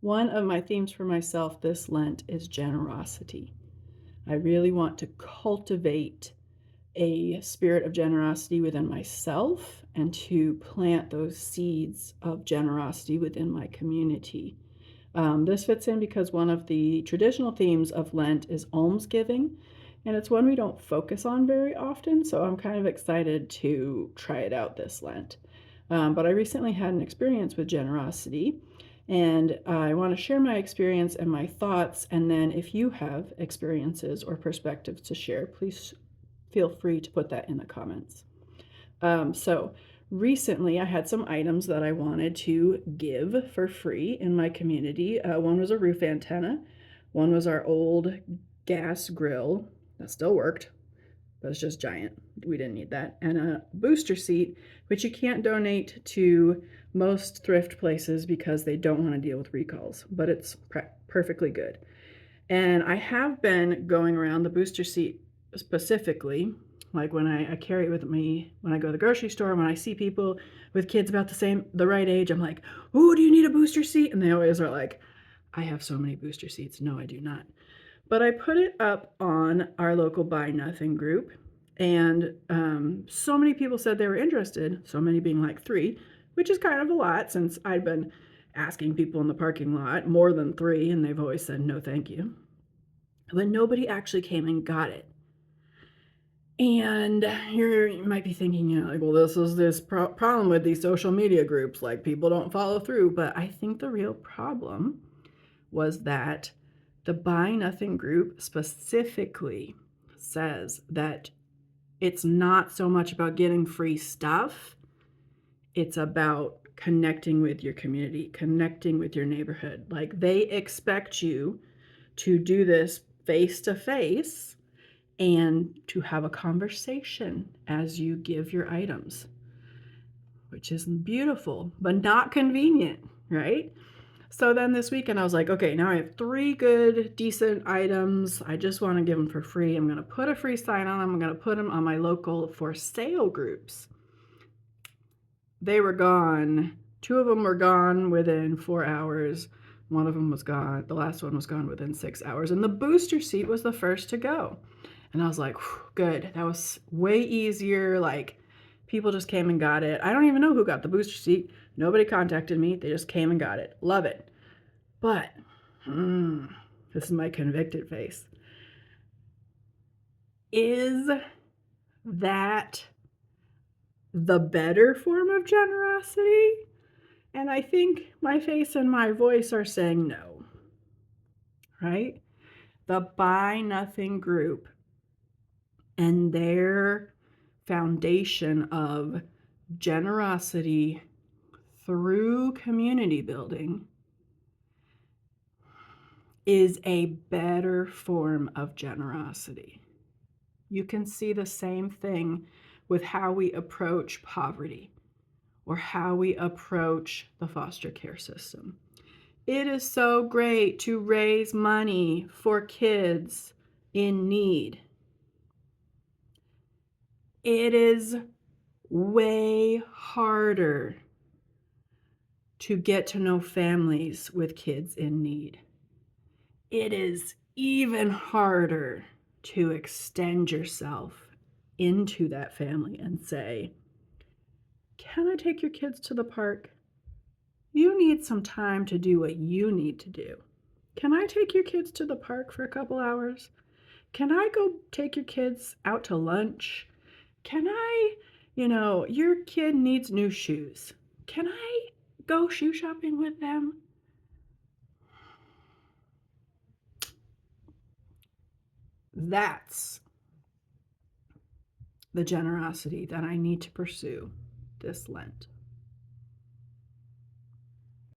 One of my themes for myself this Lent is generosity. I really want to cultivate a spirit of generosity within myself and to plant those seeds of generosity within my community. This fits in because one of the traditional themes of Lent is almsgiving, and it's one we don't focus on very often, so I'm kind of excited to try it out this Lent. But I recently had an experience with generosity, and I want to share my experience and my thoughts. And then, if you have experiences or perspectives to share, please feel free to put that in the comments. So, recently I had some items that I wanted to give for free in my community. One was a roof antenna, one was our old gas grill that still worked, but it's just giant. We didn't need that. And a booster seat, which you can't donate to most thrift places because they don't want to deal with recalls, but it's perfectly good. And I have been going around the booster seat specifically, like when I carry it with me when I go to the grocery store, when I see people with kids about the right age, I'm like, "Oh, do you need a booster seat?" And they always are like, "I have so many booster seats." No, I do not. But I put it up on our local Buy Nothing group, and so many people said they were interested, so many being like three, which is kind of a lot since I'd been asking people in the parking lot more than three, and they've always said no thank you. But nobody actually came and got it. And you might be thinking, like, well, this is this problem with these social media groups, like people don't follow through. But I think the real problem was that the Buy Nothing group specifically says that it's not so much about getting free stuff, it's about connecting with your community, connecting with your neighborhood. Like they expect you to do this face to face and to have a conversation as you give your items, which is beautiful, but not convenient, right? So then this weekend I was like, okay, now I have three good, decent items. I just want to give them for free. I'm going to put a free sign on them. I'm going to put them on my local for sale groups. They were gone. Two of them were gone within 4 hours. One of them was gone. The last one was gone within 6 hours. And the booster seat was the first to go. And I was like, good. That was way easier. Like, people just came and got it. I don't even know who got the booster seat. Nobody contacted me. They just came and got it. Love it. But, this is my convicted face. Is that the better form of generosity? And I think my face and my voice are saying no, right? The Buy Nothing group and their foundation of generosity through community building is a better form of generosity. You can see the same thing with how we approach poverty or how we approach the foster care system. It is so great to raise money for kids in need. It is way harder to get to know families with kids in need. It is even harder to extend yourself into that family and say, can I take your kids to the park? You need some time to do what you need to do. Can I take your kids to the park for a couple hours? Can I go take your kids out to lunch? Can I, your kid needs new shoes. Can I go shoe shopping with them? That's the generosity that I need to pursue this Lent.